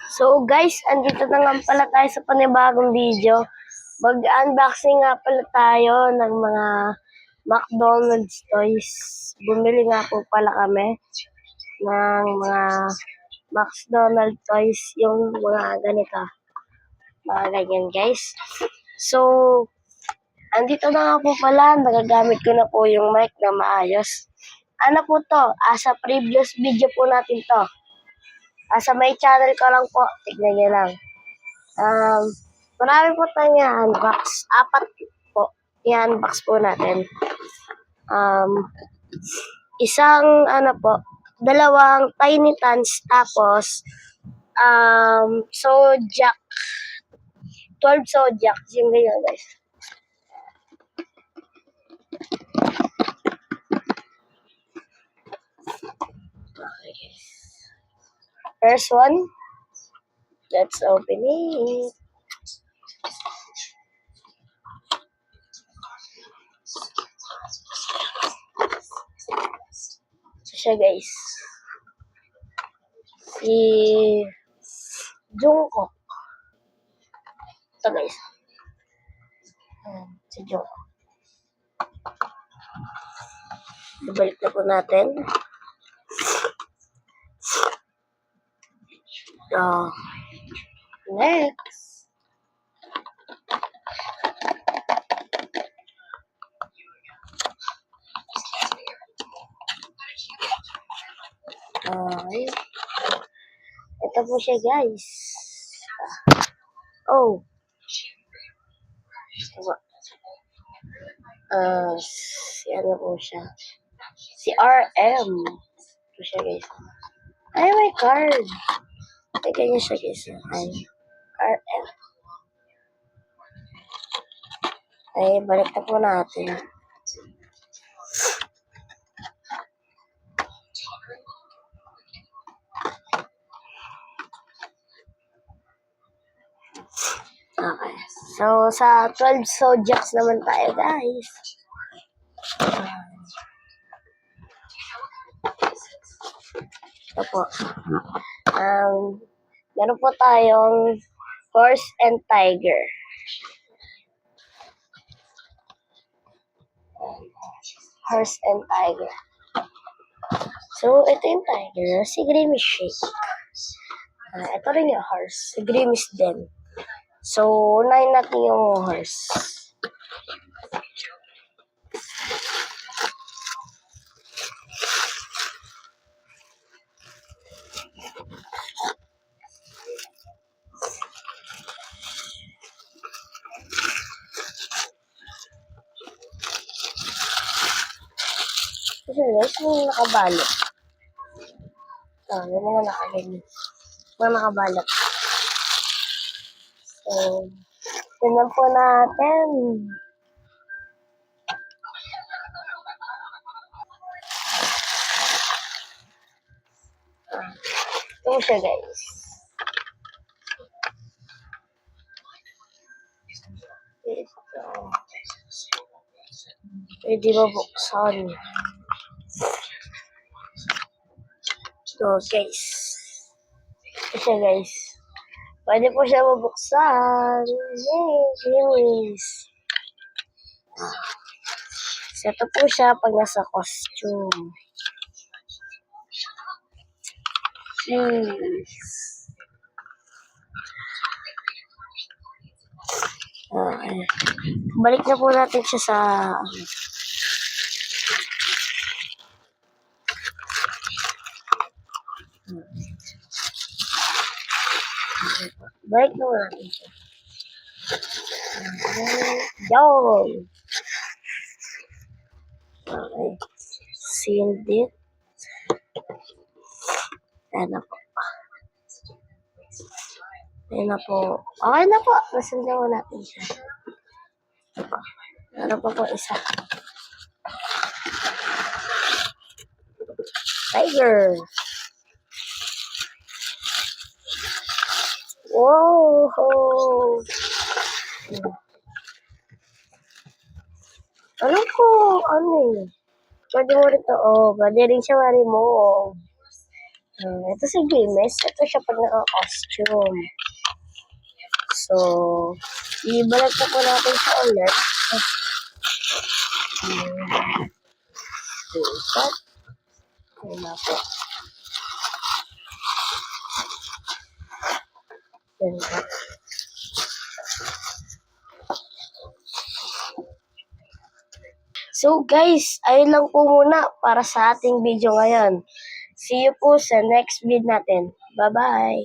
So guys, andito na nga pala tayo sa panibagong video. Mag-unboxing nga pala tayo ng mga McDonald's toys. Bumili nga po pala kami ng mga McDonald's toys, yung mga ganito. Mga ganyan guys. So, andito na nga po pala, nagagamit ko na po yung mic na maayos. Ano po to? Sa previous video po natin to. Sa may channel ko lang po, tignan nyo lang. Marami po tayong i-unbox. 4 po. I-unbox po natin. Isang, 2 Tiny Tans, tapos, Sojak. 12 Sojak. Yung ganyan, guys. Okay. First one. Let's open it. So siya guys. Si Jungkook. Ito guys. Si Jungkook. Ibalik na po natin. Next. Ito po siya guys. Si ano po siya? Si RM. Ito siya guys. Ay, may card. Ay, ganyan siya guys. Ay, RM. Ay, balik na po natin. Okay. So, sa 12 Sojaks naman tayo, guys. Ito po. Meron po tayong Horse and Tiger. Horse and Tiger. So, ito yung tiger. Si Grimace Shake. Ito rin yung horse. Si Grimace din. So, unahin natin yung horse. Kasi guys, yung nakabalot. Yung mga nakaganyan. Mga nakabalot. So, tignan po natin. Ito siya guys. Ito. Pwede ba buksan? Ito guys. Ito siya guys. Pwede po siya mabuksan. Yay! Yes. So, ito po siya pag nasa costume. Okay. Balik na po natin siya sa balik na po natin siya. Yun! Okay. Sealed it. Ayan na po. Ayan na po. Okay na po. Nasundan mo natin siya. Ano pa po isa? Tiger. Wow! Alam ko, ano eh. Pwede mo rin ito. Pwede rin siya ma-remove. Ito si Grimes. Ito siya pag naka-costume. So, ibalik na po natin siya ulit. Cut. Ayan na po. Ayan po. So guys, ayun lang po muna para sa ating video ngayon. See you po sa next video natin. Bye-bye!